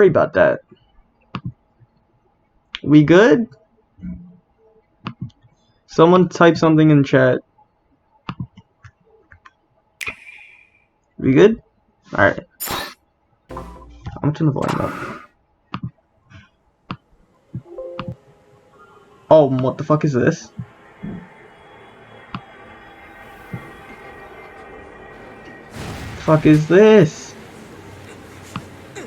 Sorry about that. We good? Someone type something in chat. We good? Alright. I'm gonna turn the volume up. Oh, what the fuck is this? Fuck is this?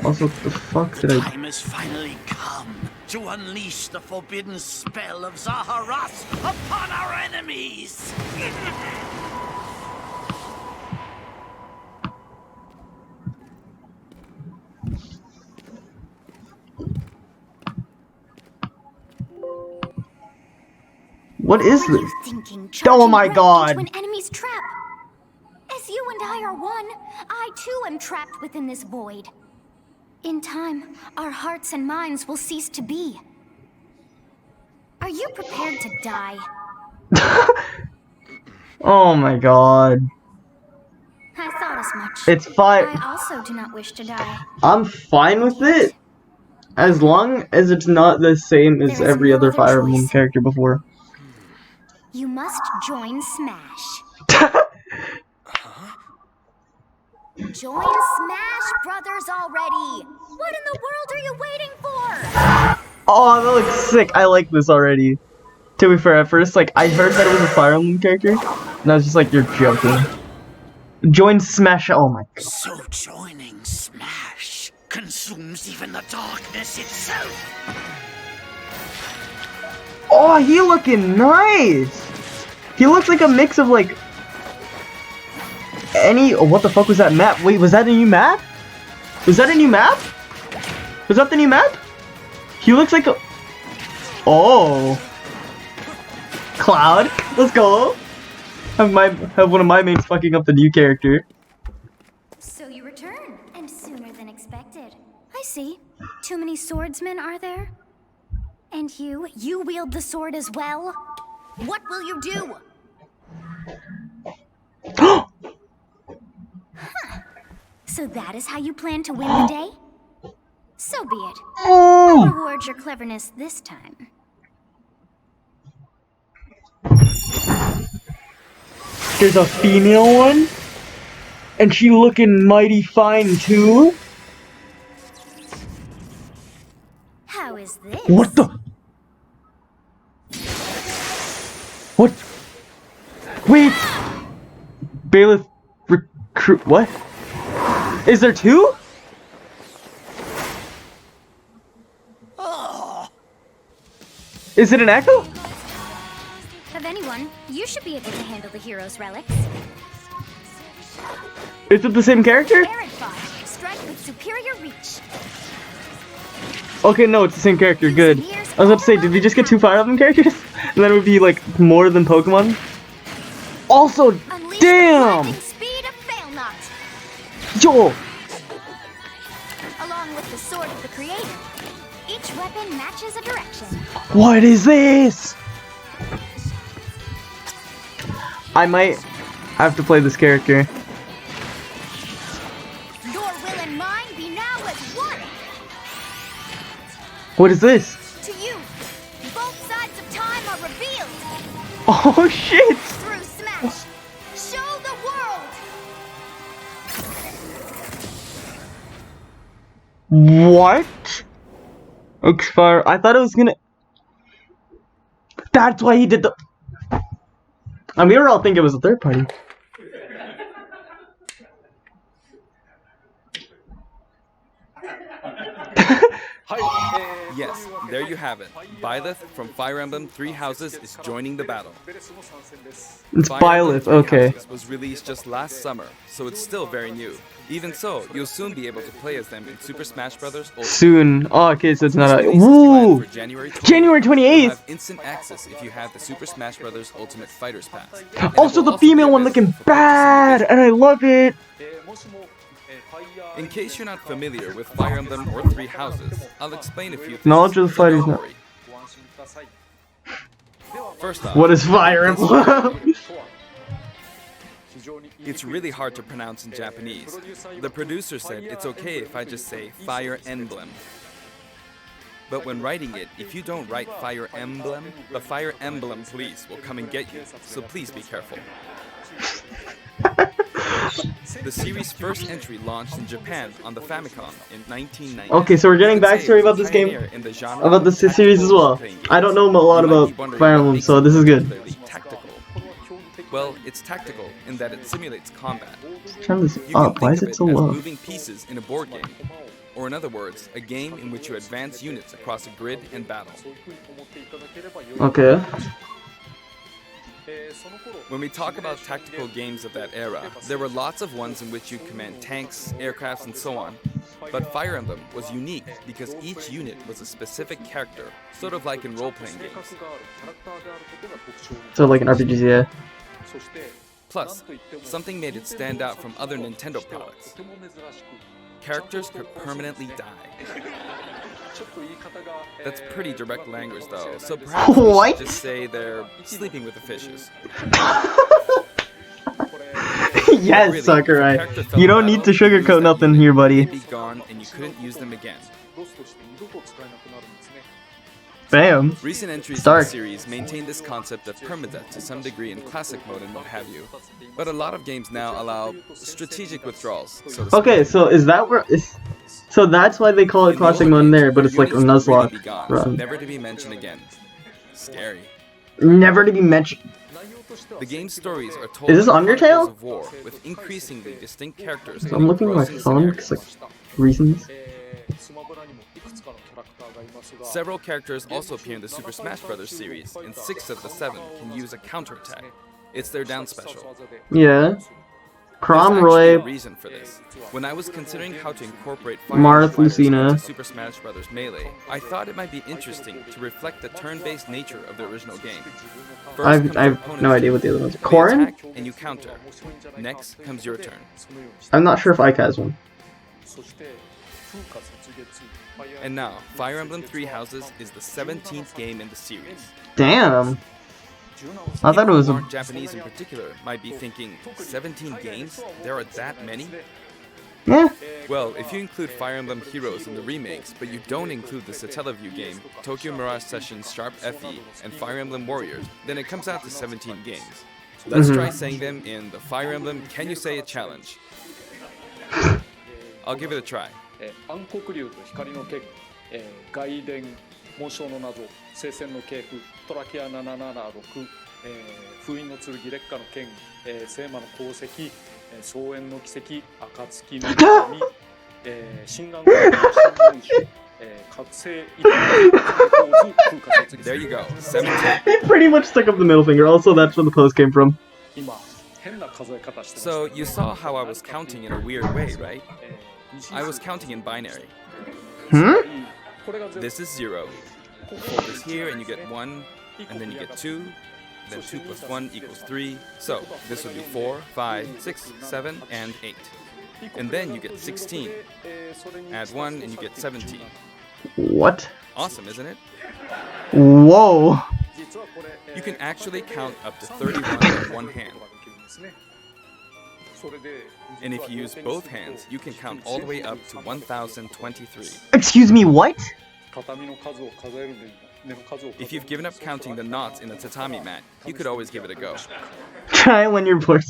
Also, what the fuck did I... The time has finally come to unleash the forbidden spell of Zaharas upon our enemies! What is What are this? you thinking, Oh my charging right god! into an enemy's trap? As you and I are one, I too am trapped within this void. In time, our hearts and minds will cease to be. Are you prepared to die? Oh my god. I thought as much. It's fine. I also do not wish to die. I'm fine with it. As long as it's not the same as There is every no other other Fire Emblem choice. character before. You must join Smash. Join Smash Brothers already! What in the world are you waiting for? Oh, that looks sick. I like this already. To be fair, at first, like, I heard that it was a Fire Emblem character, and I was just like, you're joking. Join Smash. Oh my god. So joining Smash consumes even the darkness itself! Oh, he looking nice! He looks like a mix of, like, any... Oh, what the fuck was that map? Wait, was that a new map? Was that a new map? Was that the new map? He looks like a... Oh. Cloud. Let's go. Have one of my mates fucking up the new character. So you return, and sooner than expected. I see. Too many swordsmen, are there? And you wield the sword as well? What will you do? Huh. So that is how you plan to win the day? So be it. I'll reward your cleverness this time. There's a female one, and she looking mighty fine too. How is this? What the? What? Wait! Byleth recruit. What? Is there two? Is it an echo? Of anyone, you should be able to handle the hero's relics. Is it the same character? Arid Fire, strike with superior reach. Okay, no, it's the same character. Good. I was about to say, did we just get two Fire Emblem characters? And then it would be like more than Pokemon. Also, Unleash damn! the blinding speed of Failnaught, Yo! along with the sword of the creator. Each weapon matches a direction. What is this? I might have to play this character. Your will and mine be now as one. What is this? To you, both sides of time are revealed. Oh shit! Through Smash, show the world. What? Expire. I thought it was gonna. That's why he did the. And we were all thinking it was a third party. Yes, there you have it. Byleth from Fire Emblem Three Houses is joining the battle. It's Fire Emblem Byleth, Three okay. Houses was released just last summer, so it's still very new. Even so, you'll soon be able to play as them in Super Smash Bros. Ultimate. Soon. Oh, okay, so it's not a. Release is planned Woo! for January 28th. January You'll 28th! have instant access if you have the Super Smash Bros. Ultimate Fighters Pass. And Also, it will the be female one available looking for purchase bad, and I love it. In case you're not familiar with Fire Emblem or Three Houses, I'll explain a few things. Knowledge of the fight is Don't not. worry. First off, What is Fire Emblem? It's really hard to pronounce in Japanese. The producer said it's okay if I just say Fire Emblem. But when writing it, if you don't write Fire Emblem, the Fire Emblem police will come and get you, so please be careful. The series' first entry launched in Japan on the Famicom in 1990. Okay, so we're getting backstory about this game, about this series as well. I don't know a lot about Fire Emblem, so this is good. Tactical. Well, it's tactical in that it simulates combat. Turn this You can up. Why think is of it it so as low? moving pieces in a board game. Or in other words, a game in which you advance units across a grid and battle. Okay. When we talk about tactical games of that era, there were lots of ones in which you command tanks, aircrafts, and so on. But Fire Emblem was unique because each unit was a specific character, sort of like in role-playing games. So like an RPG, yeah. Plus, something made it stand out from other Nintendo products. Characters could permanently die. That's pretty direct language though, so perhaps we What? should just say they're sleeping with the fishes. Yes, Really, Sakurai. if a character fell You in don't need to battle, you lose sugarcoat that nothing unit. here, buddy. They'd be gone and you couldn't use them again. Bam. Recent entries in Stark. the series maintain this concept of permadeath to some degree in classic mode and what have you. But a lot of games now allow strategic withdrawals, so to speak. Okay, so is that where is? So that's why they call it In the classic old mode in games, there, but it's like a units would really Nuzlocke be gone, run. never to be mentioned again. Scary. Never to be mentioned. The game's stories are told Is this like Undertale? chronicles of war, with increasingly distinct characters. So I'm looking at my phone because like reasons. Several characters also appear in the Super Smash Bros. Series, and 6 of the 7 can use a counterattack. It's their down special. Yeah. There's Crom actually Roy. a reason for this. When I was considering how to incorporate Marth fighters Lucina. into Super Smash Bros. Melee, I thought it might be interesting to reflect the turn-based nature of the original game. First I've comes I've your no opponent's idea what the other ones are. They Corrin? attack and you counter. Next comes your turn. I'm not sure if Ike has one. And now, Fire Emblem Three Houses is the 17th game in the series. Damn. I thought it People was who a. aren't Japanese in particular might be thinking, 17 games? There are that many? Yeah. Well, if you include Fire Emblem Heroes in the remakes, but you don't include the Satellaview game, Tokyo Mirage Sessions Sharp FE, and Fire Emblem Warriors, then it comes out to 17 games. Let's try saying them in the Fire Emblem Can You Say It challenge. I'll give it a try. 暗黒竜と光の剣、外伝紋章の謎、聖戦の系譜、トラキア776、封印の剣、烈火の剣、聖魔の功績、草原の奇跡、暁の神、心眼の新聞種、覚醒一般風化説 There you go, 17. He pretty much stuck up the middle finger. Also, that's where the post came from. 今変な数え方してます。 So, you saw how I was counting in a weird way, right? I was counting in binary. Hmm? This is 0. Fold this here and you get 1, and then you get 2, then 2 plus 1 equals 3. So, this would be 4, 5, 6, 7, and 8. And then you get 16. Add 1 and you get 17. What? Awesome, isn't it? Whoa. You can actually count up to 31 in one hand. And if you use both hands, you can count all the way up to 1023. Excuse me, what? 畳の数を数えるの数を If you've given up counting the knots in a tatami mat, you could always give it a go. Try it when you're bored.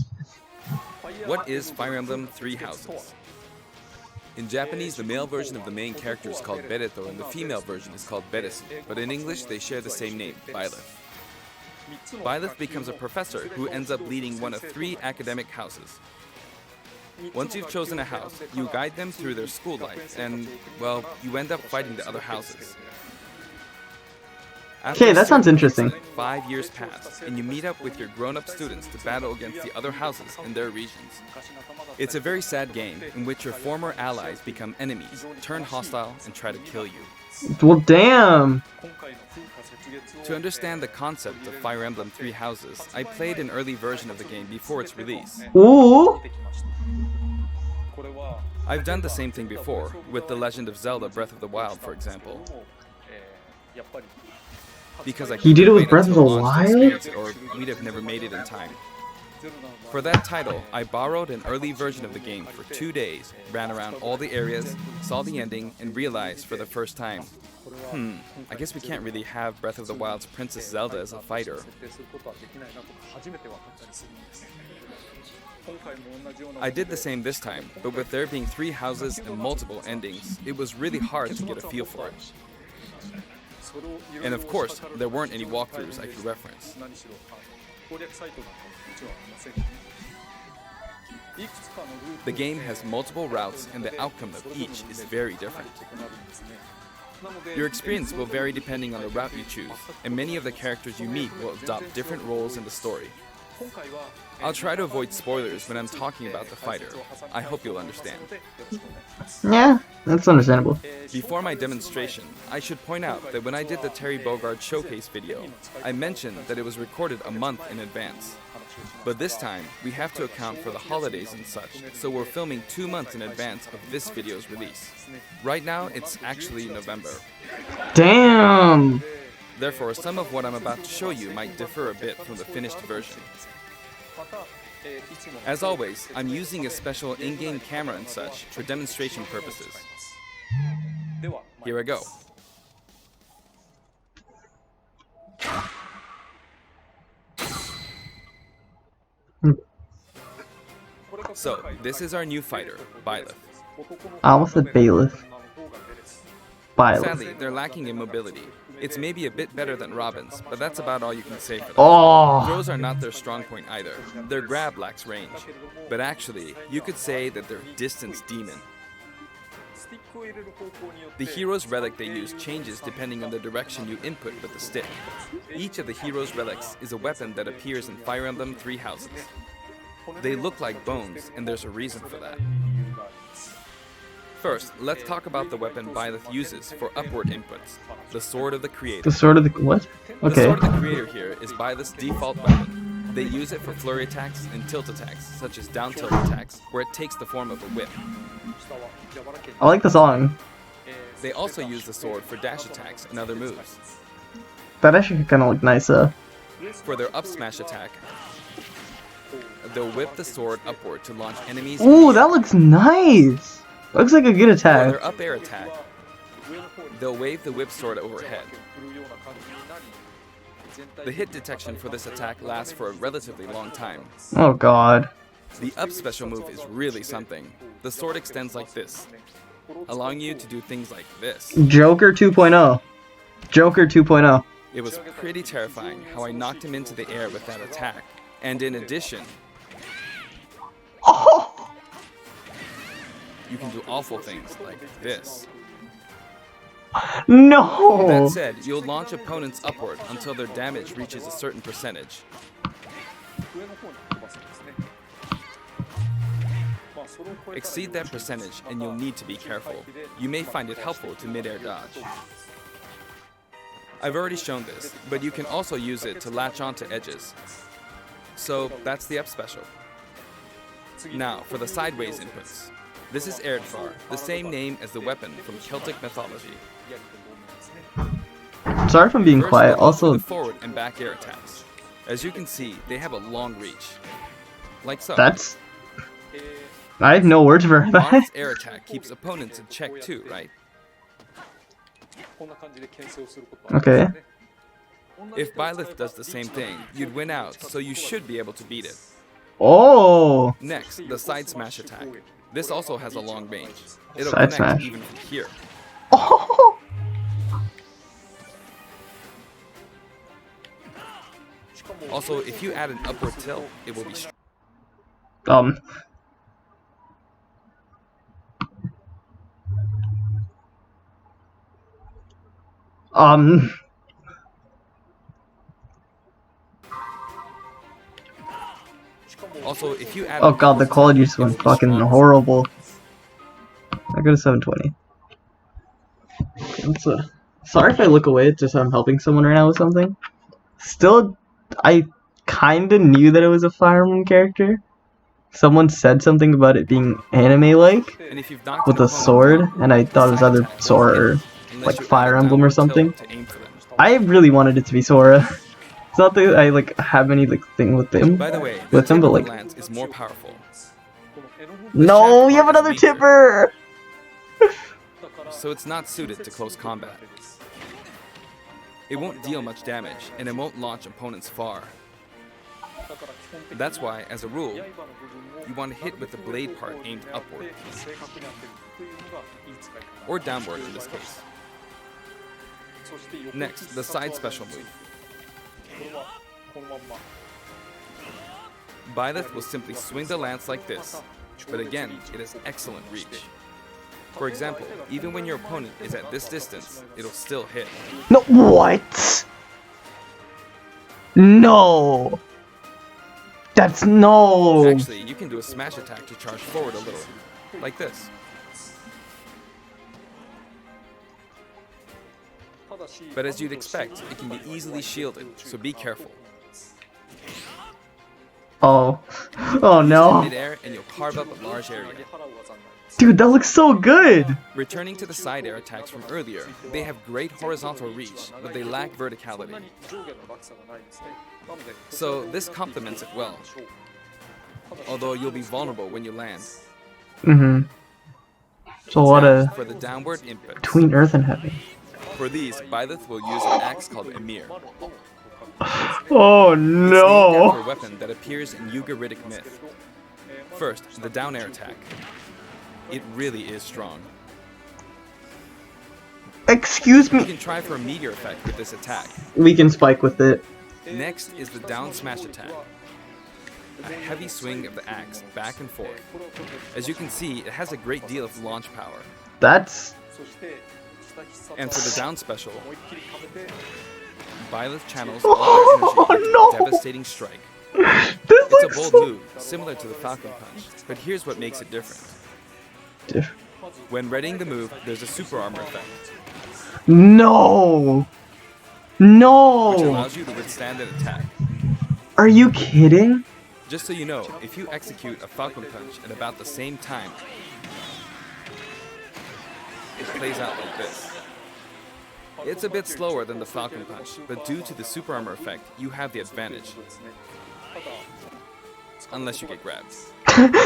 What is Fire Emblem Three Houses? In Japanese, the male version of the main character is called Bereto and the female version is called Beresu, but in English they share the same name, Byleth. Byleth becomes a professor who ends up leading one of 3 academic houses. Once you've chosen a house, you guide them through their school life, and, well, you end up fighting the other houses. After Okay, that sounds interesting. 5 years pass, and you meet up with your grown-up students to battle against the other houses in their regions. It's a very sad game in which your former allies become enemies, turn hostile, and try to kill you. Well, damn. To understand the concept of Fire Emblem Three Houses, I played an early version of the game before its release. Ooh. I've done the same thing before, with The Legend of Zelda Breath of the Wild, for example. Because I He did it with couldn't Breath of wait the until launch to Wild? experience it, or we'd have never made it in time. For that title, I borrowed an early version of the game for 2 days, ran around all the areas, saw the ending, and realized for the first time, I guess we can't really have Breath of the Wild's Princess Zelda as a fighter. I did the same this time, but with there being 3 houses and multiple endings, it was really hard to get a feel for it. And of course, there weren't any walkthroughs I could reference. The game has multiple routes and the outcome of each is very different. Your experience will vary depending on the route you choose, and many of the characters you meet will adopt different roles in the story. I'll try to avoid spoilers when I'm talking about the fighter. I hope you'll understand. Yeah, that's understandable. Before my demonstration, I should point out that when I did the Terry Bogard showcase video, I mentioned that it was recorded a month in advance. But this time, we have to account for the holidays and such, so we're filming 2 months in advance of this video's release. Right now, it's actually November. Damn! Therefore, some of what I'm about to show you might differ a bit from the finished version. As always, I'm using a special in-game camera and such for demonstration purposes. Here I go. So, this is our new fighter, Byleth. I almost said Byleth. Byleth. Sadly, they're lacking in mobility. It's maybe a bit better than Robin's, but that's about all you can say for them. Oh! Throws are not their strong point either. Their grab lacks range. But actually, you could say that they're a distance demon. The hero's relic they use changes depending on the direction you input with the stick. Each of the hero's relics is a weapon that appears in Fire Emblem 3 Houses. They look like bones, and there's a reason for that. First, let's talk about the weapon Byleth uses for upward inputs, the Sword of the Creator. The Sword of the... what? The Okay. Sword of the Creator here is Byleth's default weapon. They use it for flurry attacks and tilt attacks, such as down tilt attacks, where it takes the form of a whip. I like the song. They also use the sword for dash attacks and other moves. That actually kind of look nice, For their up smash attack, they'll whip the sword upward to launch enemies. Ooh, that looks nice! Looks like a good For attack. their up air attack, they'll wave the whip sword overhead. The hit detection for this attack lasts for a relatively long time. Oh god. The up special move is really something. The sword extends like this, allowing you to do things like this. Joker 2.0. Joker 2.0. It was pretty terrifying how I knocked him into the air with that attack. And in addition, Oh! you can do awful things like this. No! That said, you'll launch opponents upward until their damage reaches a certain percentage. Exceed that percentage and you'll need to be careful. You may find it helpful to mid-air dodge. I've already shown this, but you can also use it to latch onto edges. So that's the up special. Now for the sideways inputs. This is Erdvar, the same name as the weapon from Celtic mythology. Sorry if I'm being First, quiet. we'll go through Also, the forward and back air attacks. As you can see, they have a long reach. Like so. that's... I have no words for that. Marth's air attack keeps opponents in check too, right? Okay. If Byleth does the same thing, you'd win out, so you should be able to beat it. Oh! Next, the side smash attack. This also has a long range. It'll Side connect smash. even from here. Oh! Also, if you add an upward tilt, it will be Um... Also, if you add Oh god, the quality just went fucking horrible. I go to 720. Sorry if I look away, it's just I'm helping someone right now with something. Still, I kinda knew that it was a Fire Emblem character. Someone said something about it being anime-like, and if you've knocked with an a opponent sword, down, and I thought it was side either attack Sora won't or hit, unless like you add Fire a Emblem or downward tilt something. to aim for them. I really wanted it to be Sora. It's not that I like have any like thing with him. By the way, the With him, tip but of like the lance is more powerful. no, we have shaft part another is weaker. tipper. So it's not suited to close combat. It won't deal much damage, and it won't launch opponents far. That's why, as a rule, you want to hit with the blade part aimed upward, or downward in this case. Next, the side special move. Byleth will simply swing the lance like this, but again, it has excellent reach. For example, even when your opponent is at this distance, it'll still hit. No, what? No. That's no. Actually, you can do a smash attack to charge forward a little, like this. But as you'd expect, it can be easily shielded, so be careful. Oh. Oh In no. midair, and you'll carve up a large area. Dude, that looks so good. Returning to the side air attacks from earlier, they have great horizontal reach, but they lack verticality. So this complements it well, although you'll be vulnerable when you land. Mm-hmm. So what Now, a for the downward impacts. between earth and heaven. For these, Byleth will use an axe called Emir. Oh It's named after no. a weapon that appears in Ugaritic myth. First, the down air attack. It really is strong. Excuse You me. can try for a meteor effect with this attack. We can spike with it. Next is the down smash attack. A heavy swing of the axe back and forth. As you can see, it has a great deal of launch power. That's And for the down special, Byleth channels all their energy into no. a devastating strike. this It's a looks bold so move, similar to the Falcon Punch, but here's what makes it different. different. When readying the move, there's a super armor effect, No. which No. allows you to withstand an attack. Are you kidding? Just so you know, if you execute a Falcon Punch at about the same time, it plays out like this. It's a bit slower than the Falcon Punch, but due to the super armor effect, you have the advantage. Unless you get grabbed.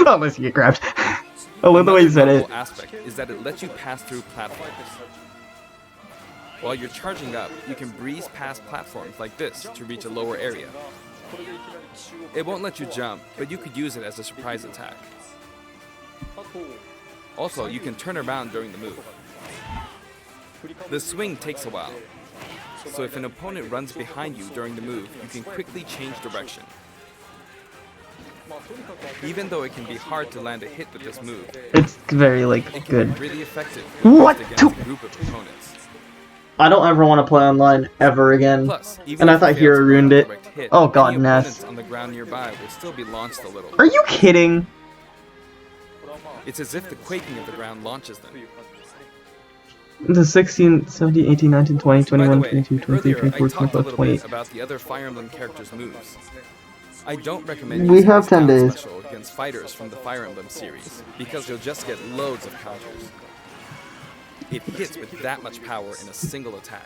Unless you get grabbed. I love the way you said Another it. notable aspect is that it lets you pass through platforms. While you're charging up, you can breeze past platforms like this to reach a lower area. It won't let you jump, but you could use it as a surprise attack. Also, you can turn around during the move. The swing takes a while, so if an opponent runs behind you during the move, you can quickly change direction. Even though it can be hard to land a hit with this move, It's very like it can good. be really effective What against to- a group of opponents. I don't ever want to play online ever again. Plus, even And I if thought you fail Hero to land ruined a it. direct hit, Oh god, any Ness. opponents on the ground nearby will still be launched a little. Are you kidding? It's as if the quaking of the ground launches them. The 16, 17, 18, 19, 20, By 21, the way, 22, 23, earlier I 24, talked a 25, little 28. bit about the other Fire Emblem characters' moves. I don't recommend We using have this 10 down days. special against fighters from the Fire Emblem series, because you'll just get loads of counters. It hits with that much power in a single attack.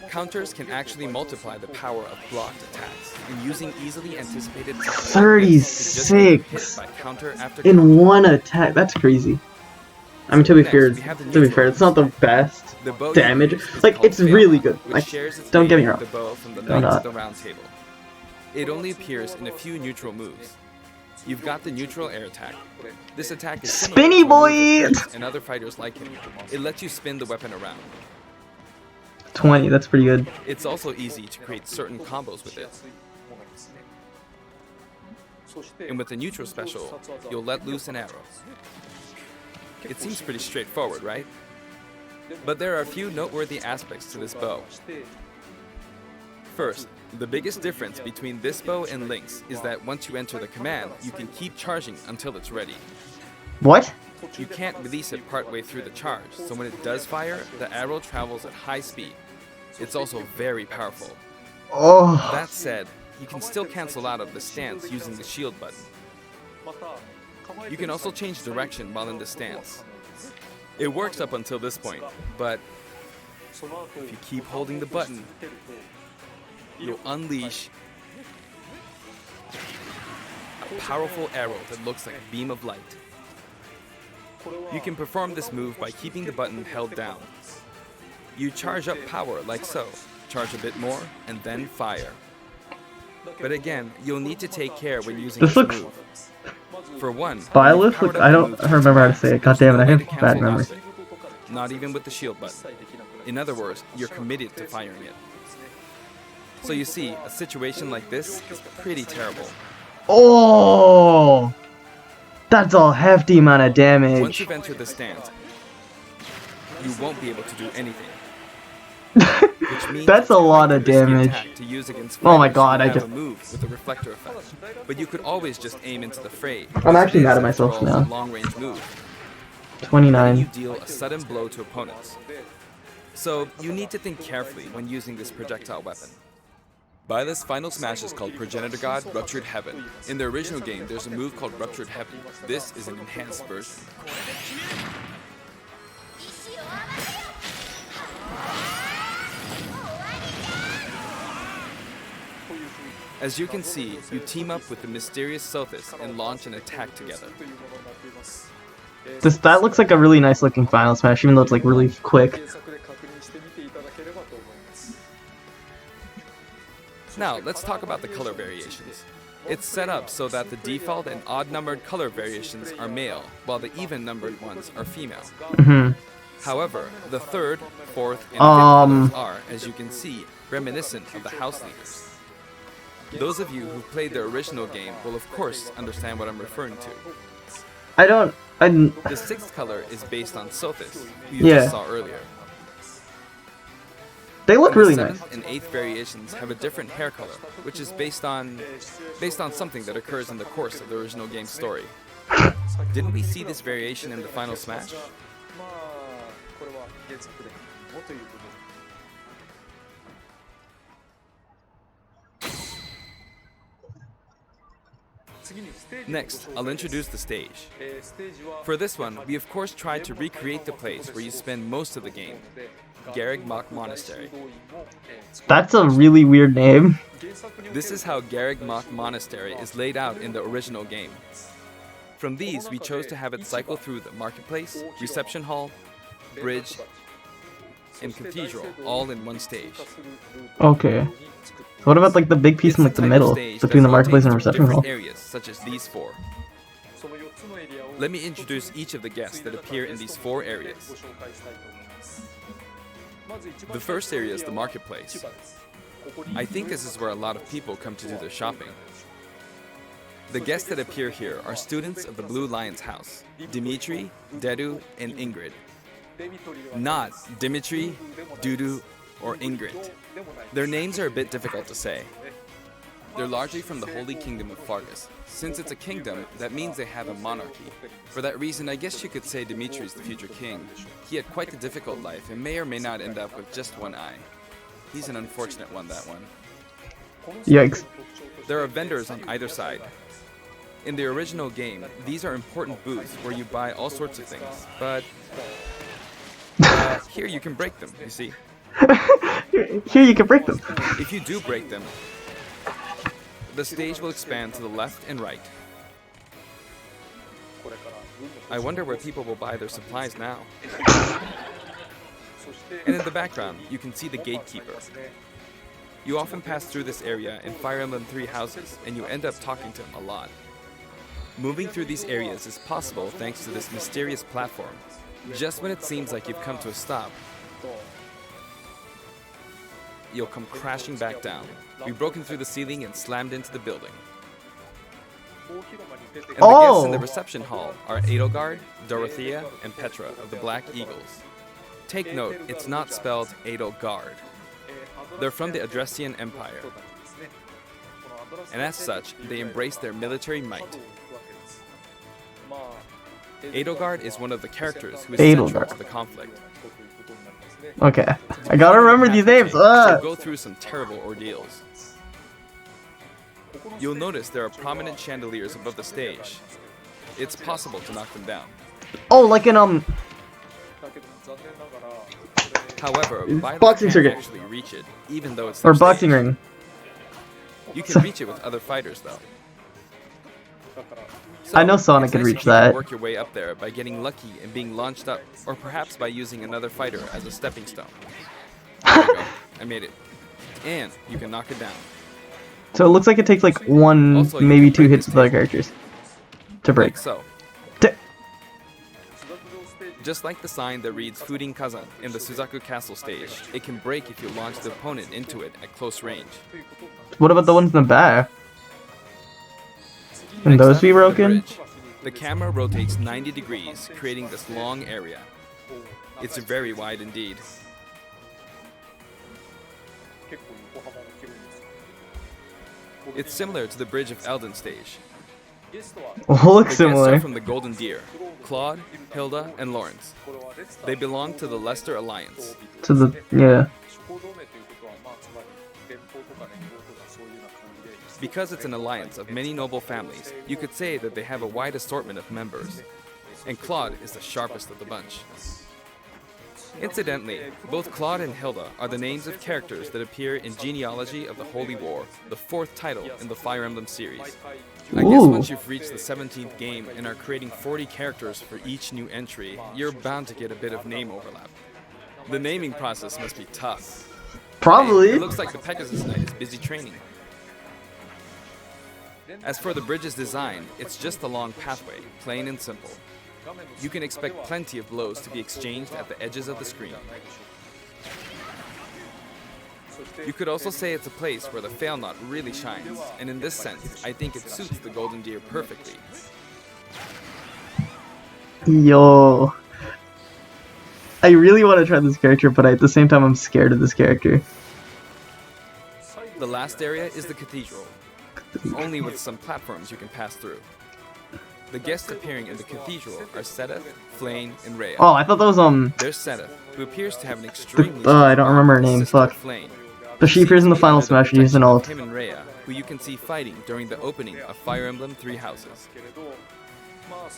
Counters can actually multiply the power of blocked attacks, and using easily anticipated attacks like this, it just gets 36 hit by counter after in counter. one attack. That's crazy. I mean, to be Next, fair, we have the it's not the best The bow you damage. use is Like, called it's really Byleth, good. which Like, shares its don't get me name wrong. with the bow from the Don't Knights not. of the Round Table. It only appears in a few neutral moves. You've got the neutral air attack. This attack is similar Spinny to a move boy! of Blitz and other fighters like him. It lets you spin the weapon around. 20, that's pretty good. It's also easy to create certain combos with it. And with the neutral special, you'll let loose an arrow. It seems pretty straightforward, right? But there are a few noteworthy aspects to this bow. First, the biggest difference between this bow and Link's is that once you enter the command, you can keep charging until it's ready. What? You can't release it partway through the charge, so when it does fire, the arrow travels at high speed. It's also very powerful. Oh, That said, you can still cancel out of the stance using the shield button. You can also change direction while in the stance. It works up until this point, but if you keep holding the button, you'll unleash a powerful arrow that looks like a beam of light. You can perform this move by keeping the button held down. You charge up power like so, charge a bit more, and then fire. But again, you'll need to take care when using This this looks- move. For one, Byleth? Look, I don't remember how to say it. God damn it, I There's no way have to bad cancel memory. out of it. Not even with the shield button. In other words, you're committed to firing it. So you see, a situation like this is pretty terrible. Oh! That's a hefty amount of Once damage. you've entered the stance, you won't be able to do anything. Which means That's it's a quite lot of risky damage. attack to use against Oh my fighters god, who I have just- a move with a reflector effect. But you could always just aim into the fray. I'm actually It is, mad at after myself all, now. a long-range move. You 29. deal a sudden blow to opponents. So you need to think carefully when using this projectile weapon. Byleth's final smash is called Progenitor God Ruptured Heaven. In the original game, there's a move called Ruptured Heaven. This is an enhanced version. As you can see, you team up with the mysterious Sothis and launch an attack together. That looks like a really nice looking final smash, even though it's like really quick. Now, let's talk about the color variations. It's set up so that the default and odd-numbered color variations are male, while the even-numbered ones are female. Mhm. However, the third, fourth, and fifth colors are, as you can see, reminiscent of the house leaders. Those of you who played the original game will of course understand what I'm referring to. I The sixth color is based on Sothis, who you Yeah. just saw earlier. they look The really nice. seventh and eighth variations have a different hair color, which is based on something that occurs in the course of the original game's story. Didn't we see this variation in the final smash? Next, I'll introduce the stage. For this one, we of course tried to recreate the place where you spend most of the game, Garreg Mach Monastery. That's a really weird name. This is how Garreg Mach Monastery is laid out in the original game. From these, we chose to have it cycle through the marketplace, reception hall, bridge, and cathedral, all in one stage. Okay. What about like the big piece It's in the like the type of middle, stage between that the marketplace and rotates reception through hall? different areas, such as these four. Let me introduce each of the guests that appear in these four areas. The first area is the marketplace. I think this is where a lot of people come to do their shopping. The guests that appear here are students of the Blue Lion's house, Dimitri, Dedu, and Ingrid. Not Dimitri, Dudu, or Ingrid. Their names are a bit difficult to say. They're largely from the Holy Kingdom of Fargus. Since it's a kingdom, that means they have a monarchy. For that reason, I guess you could say Dimitri's the future king. He had quite a difficult life and may or may not end up with just one eye. He's an unfortunate one, that one. Yikes. There are vendors on either side. In the original game, these are important booths where you buy all sorts of things, but here you can break them, you see. Here you can break them. If you do break them, the stage will expand to the left and right. I wonder where people will buy their supplies now. And in the background, you can see the gatekeeper. You often pass through this area in Fire Emblem 3 houses, and you end up talking to him a lot. Moving through these areas is possible thanks to this mysterious platform. Just when it seems like you've come to a stop, you'll come crashing back down. We've broken through the ceiling and slammed into the building. And the guests in the reception hall are Edelgard, Dorothea, and Petra of the Black Eagles. Take note, it's not spelled Edelgard. They're from the Adressian Empire. And as such, they embrace their military might. Edelgard is one of the characters who is central Edelgard. to the conflict. Okay. I gotta remember these names. She'll go through some terrible ordeals. You'll notice there are prominent chandeliers above the stage. It's possible to knock them down. Oh, like in However, Byleth Boxing can't circuit. actually reach it, even though it's or their boxing stage. ring. You can reach it with other fighters, though. I know So, Sonic it's could nice reach if you can that. work your way up there by getting lucky and being launched up, or perhaps by using another fighter as a stepping stone. There we go. I made it. And you can knock it down. So it looks like it takes like one, Also, you maybe can 2 break hits this with other table. characters to break. Like so. T- Just like the sign that reads Fudin Kazan in the Suzaku Castle stage, it can break if you launch the opponent into it at close range. What about the ones in the back? Can Next those up, be the broken? bridge. The camera rotates 90 degrees, creating this long area. It's very wide indeed. It's similar to the Bridge of Elden stage. Well, looks The guests are similar. from the Golden Deer, Claude, Hilda, and Lawrence. They belong to the Leicester Alliance. To the yeah. Because it's an alliance of many noble families, you could say that they have a wide assortment of members. And Claude is the sharpest of the bunch. Incidentally, both Claude and Hilda are the names of characters that appear in Genealogy of the Holy War, the 4th title in the Fire Emblem series. I guess Ooh. once you've reached the 17th game and are creating 40 characters for each new entry, you're bound to get a bit of name overlap. The naming process must be tough. Hey, Probably. it looks like the Pegasus Knight is busy training. As for the bridge's design, it's just a long pathway, plain and simple. You can expect plenty of blows to be exchanged at the edges of the screen. You could also say it's a place where the fail knot really shines, and in this sense, I think it suits the Golden Deer perfectly. Yo. I really want to try this character, but at the same time I'm scared of this character. The last area is the cathedral, only with some platforms you can pass through. The guests appearing in the cathedral are Sedith, Flame, and Rhea. Oh, I thought that was There's Sedith, who appears to have an extremely I don't remember her name, sister fuck. Flame. But she appears in the final Smash and uses an ult. Him and Rhea, who you can see fighting during the opening of Fire Emblem Three Houses.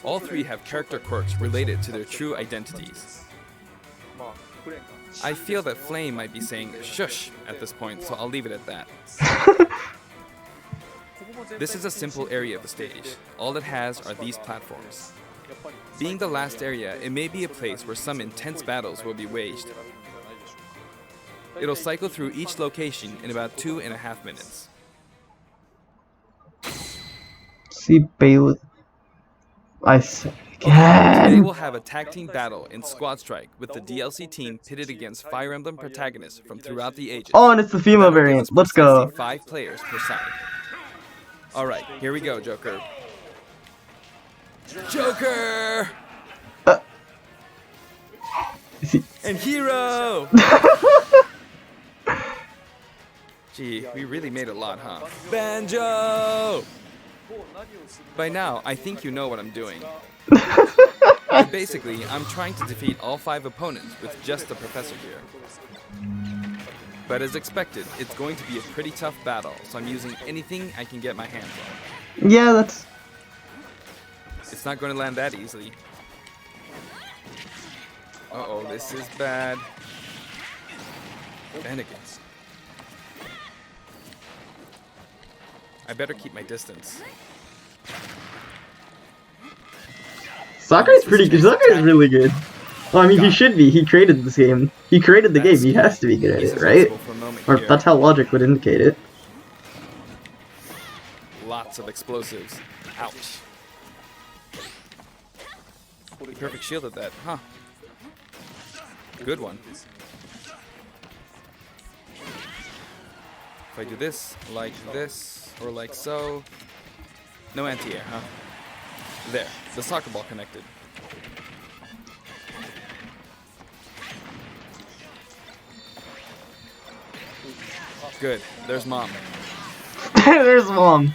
All three have character quirks related to their true identities. I feel that Flame might be saying shush at this point, so I'll leave it at that. This is a simple area of the stage. All it has are these platforms. Being the last area, it may be a place where some intense battles will be waged. It'll cycle through each location in about 2.5 minutes. See Byleth. I say Today again. we'll have a tag team battle in Squad Strike with the DLC team pitted against Fire Emblem protagonists from throughout the ages. Oh, and it's the female That'll give variant. us Let's go. precisely 5 players per side. Alright, here we go, Joker. Joker! And Hero! Gee, we really made a lot, huh? Banjo! By now, I think you know what I'm doing. Basically, I'm trying to defeat all 5 opponents with just the professor here. But as expected, it's going to be a pretty tough battle, so I'm using anything I can get my hands on. Yeah, that's. It's not going to land that easily. Uh-oh, this is bad. Bennigan's. I better keep my distance. Sakurai's pretty good. Sakurai's really good. Well, I mean, he should be. He created this game. He created the game. He has to be good at He's it, right? invincible for a moment Or here. that's how logic would indicate it. Lots of explosives. Ouch. Perfect shield at that, huh? Good one. If I do this, or like so. No anti-air, huh? There, the soccer ball connected. Good, there's Mom. There's Mom.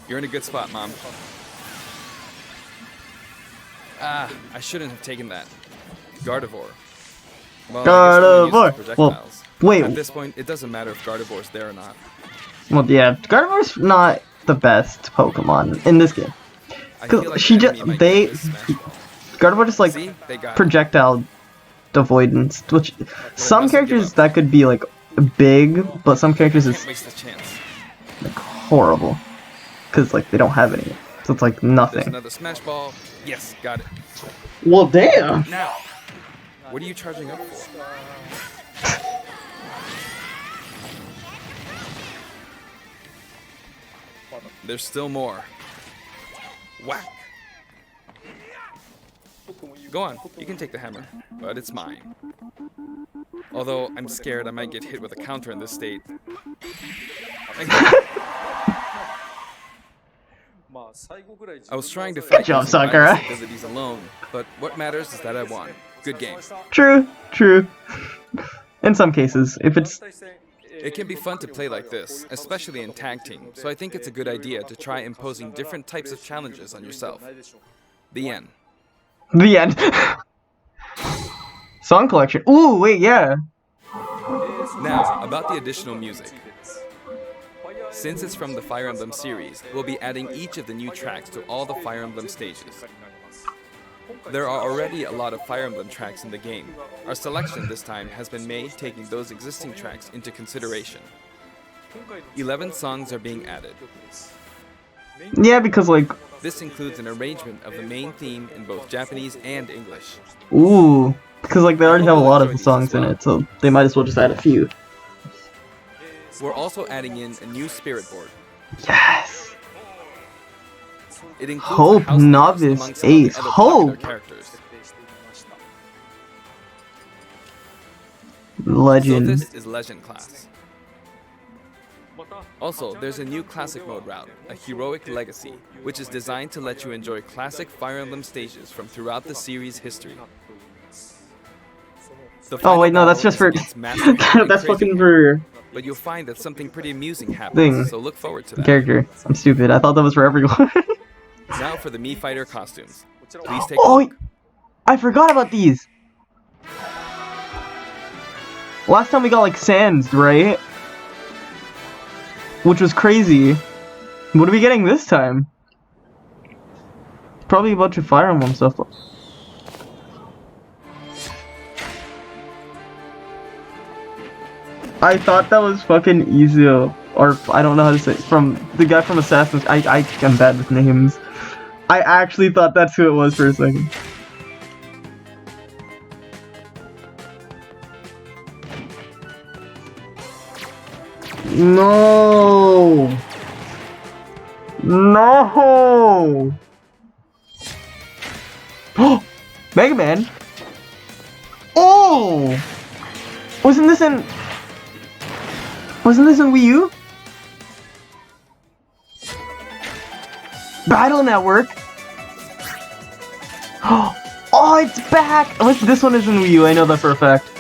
You're in a good spot, Mom. Ah, I shouldn't have taken that. Gardevoir. Well, I guess no one uses Gardevoir. Well, projectiles. wait. At this point, it doesn't matter if Gardevoir's there or not. Well, yeah, Gardevoir's not the best Pokemon in this game. I Cause feel like she the just enemy might they get this Smash Ball. Gardevoir just like See? They got it. projectile avoidance, which some mustn't give characters up. that could be like big, but some characters Can't is waste the chance. horrible. Because, like, they don't have any. So it's like There's nothing. another smash ball. Yes, got it. Well, damn! Now, what are you charging up for? There's still more. Whack. Go on, you can take the hammer, but it's mine. Although I'm scared I might get hit with a counter in this state. I was trying to fight job, using my Sakura. abilities alone, but what matters is that I won. Good game. True, true. In some cases, if it's... It can be fun to play like this, especially in tag team, so I think it's a good idea to try imposing different types of challenges on yourself. The end. The end. Song collection. Ooh, wait, yeah. Now, about the additional music. Since it's from the Fire Emblem series, we'll be adding each of the new tracks to all the Fire Emblem stages. There are already a lot of Fire Emblem tracks in the game. Our selection this time has been made taking those existing tracks into consideration. 11 songs are being added. Yeah, because, like... This includes an arrangement of the main theme in both Japanese and English. Ooh. Because, like, they already have a lot of the songs in it, so they might as well just add a few. We're also adding in a new spirit board. Yes! It includes Hope, a house Novice, among some of the Ace, other popular Hope! characters. Legend. Sothis is Legend class. Also, there's a new classic mode route, a Heroic Legacy, which is designed to let you enjoy classic Fire Emblem stages from throughout the series' history. The Oh wait, no, final that's just battle for... is against Master Henry that's Crazy fucking Hair, for... But you'll find that something pretty amusing happens, Thing. so look forward to that. Character. I'm stupid. I thought that was for everyone. Now for the Mii Fighter costumes. Please take a Oh, look. I forgot about these! Last time we got, like, Sans, right? Which was crazy. What are we getting this time? Probably a bunch of Fire Emblem stuff. I thought that was fucking Izuo, or I don't know how to say it, from the guy from Assassin's. I'm bad with names. I actually thought that's who it was for a second. No! No! Oh! Mega Man! Oh! Wasn't this in Wii U? Battle Network! Oh, it's back! Unless this one is in Wii U, I know that for a fact.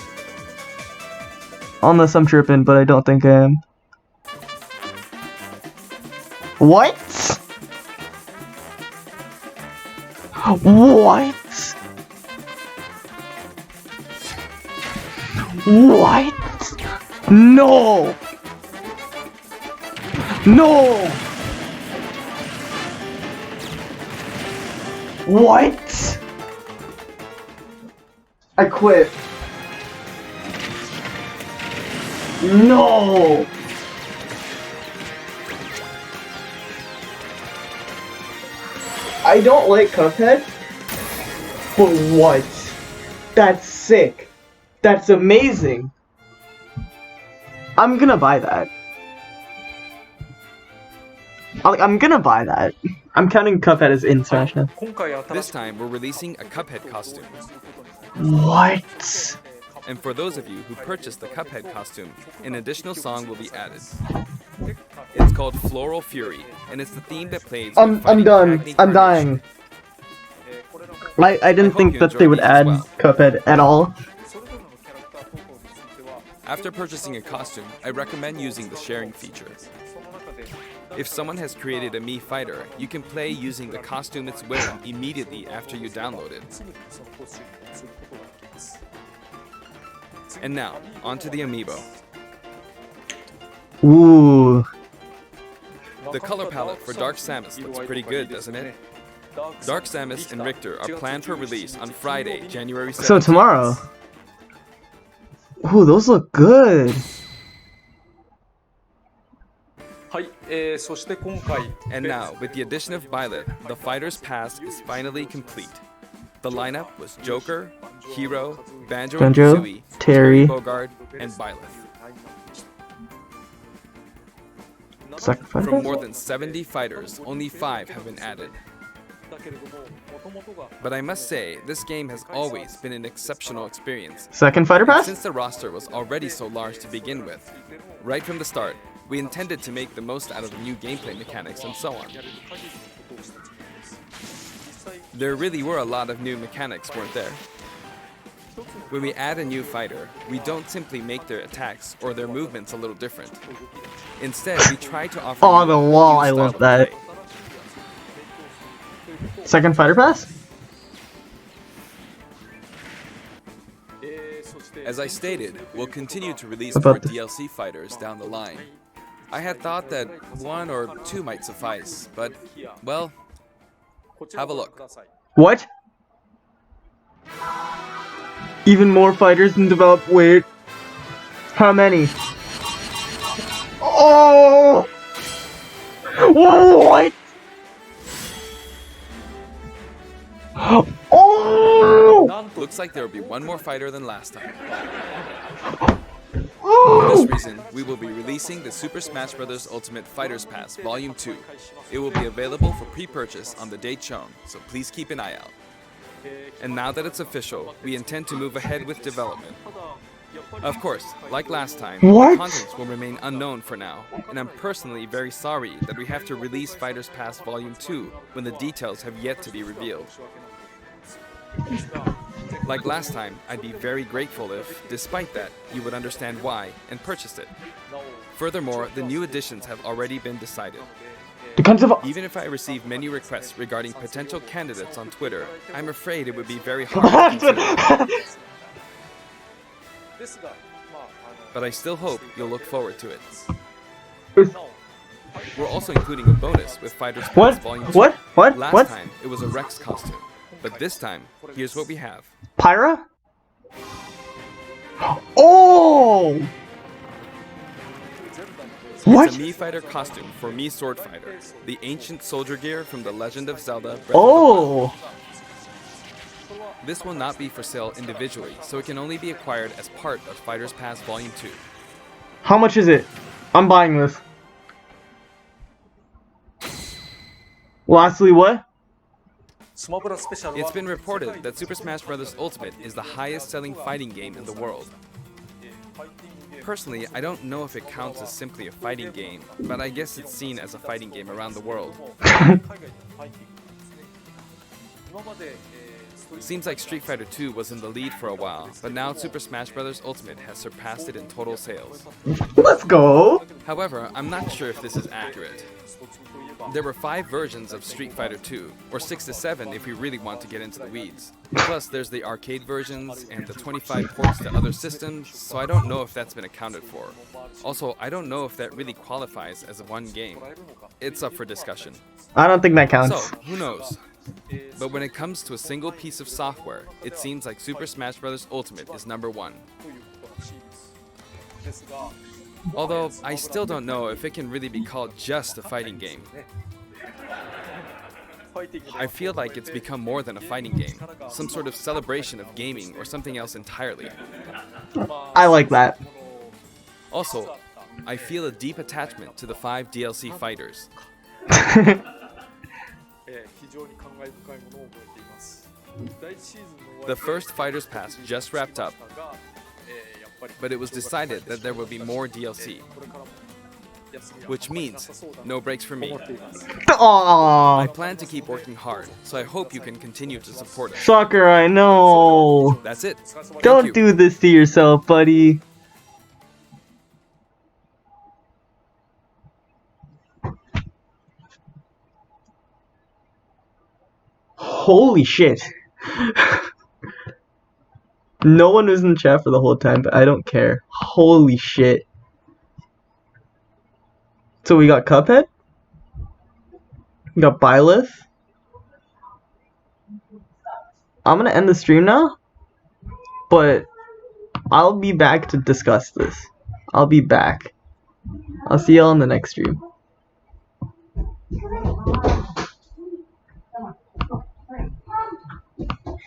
Unless I'm tripping, but I don't think I am. What? What? What? No! No! What? I quit. No! I don't like Cuphead, but what? That's sick. That's amazing. I'm gonna buy that. I'm gonna buy that. I'm counting Cuphead as in Smash now. This time, we're releasing a Cuphead costume. What? And for those of you who purchased the Cuphead costume, an additional song will be added. It's called Floral Fury, and it's the theme that plays. I'm done. I'm dying. I didn't think that they would add Cuphead at all. After purchasing a costume, I recommend using the sharing feature. If someone has created a Mii Fighter, you can play using the costume it's wearing immediately after you download it. And now, onto the amiibo. Ooh. The color palette for Dark Samus looks pretty good, doesn't it? Dark Samus and Richter are planned for release on Friday, January 7th. So tomorrow. Ooh, those look good. そして今回 And now, with the addition of Byleth, the Fighters Pass is finally complete. The lineup was Joker, Hero, Banjo, Banjo, Kazooie, Terry. Bogard, and Byleth. Second fighter From pass? more than 70 fighters, only 5 have been added. But I must say, this game has always been an exceptional experience. Second fighter pass? Since the roster was already so large to begin with, right from the start, we intended to make the most out of the new gameplay mechanics and so on. There really were a lot of new mechanics, weren't there? When we add a new fighter, we don't simply make their attacks or their movements a little different. Instead, we try to offer Oh, you the a wall, new I style love of that. play. Second fighter pass? As I stated, we'll continue to release About more this. DLC fighters down the line. I had thought that 1 or 2 might suffice, but, well, have a look. What? Even more fighters in development. Wait. How many? Oh! What? Oh! Looks like there will be 1 more fighter than last time. For this reason, we will be releasing the Super Smash Bros. Ultimate Fighters Pass Volume 2. It will be available for pre-purchase on the date shown, so please keep an eye out. And now that it's official, we intend to move ahead with development. Of course, like last time, What? the contents will remain unknown for now, and I'm personally very sorry that we have to release Fighters Pass Volume 2 when the details have yet to be revealed. Like last time, I'd be very grateful if, despite that, you would understand why and purchase it. Furthermore, the new additions have already been decided. The kinds of Even if I receive many requests regarding potential candidates on Twitter, I'm afraid it would be very hard to consider. But I still hope you'll look forward to it. We're also including a bonus with Fighters Pass What? Volume 2. What? What? Last What? time, it was a Rex costume. But this time, here's what we have. Pyra? Oh! What? It's a Mii Fighter costume for Mii Sword Fighter, the ancient soldier gear from The Legend of Zelda Breath of the Wild. Oh! This will not be for sale individually, so it can only be acquired as part of Fighters Pass Volume 2. How much is it? I'm buying this. Lastly, what? It's been reported that Super Smash Bros. Ultimate is the highest selling fighting game in the world. Personally, I don't know if it counts as simply a fighting game, but I guess it's seen as a fighting game around the world. Seems like Street Fighter 2 was in the lead for a while, but now Super Smash Bros. Ultimate has surpassed it in total sales. Let's go! However, I'm not sure if this is accurate. There were 5 versions of Street Fighter 2, or 6 to 7 if we really want to get into the weeds. Plus, there's the arcade versions and the 25 ports to other systems, so I don't know if that's been accounted for. Also, I don't know if that really qualifies as one game. It's up for discussion. I don't think that So, counts. who knows? But when it comes to a single piece of software, it seems like Super Smash Bros. Ultimate is number 1. Although, I still don't know if it can really be called just a fighting game. I feel like it's become more than a fighting game, some sort of celebration of gaming or something else entirely. I like that. Also, I feel a deep attachment to the 5 DLC fighters. The first Fighters Pass just wrapped up, but it was decided that there will be more DLC. Which means no breaks for me. I Aww. plan to keep working hard, so I hope you can continue to support us. Sucker, I know. That's it. Thank Don't you. do this to yourself, buddy. Holy shit. No one was in chat for the whole time, but I don't care. Holy shit. So we got Cuphead. We got Byleth. I'm gonna end the stream now, but I'll be back to discuss this. I'll be back. I'll see y'all in the next stream.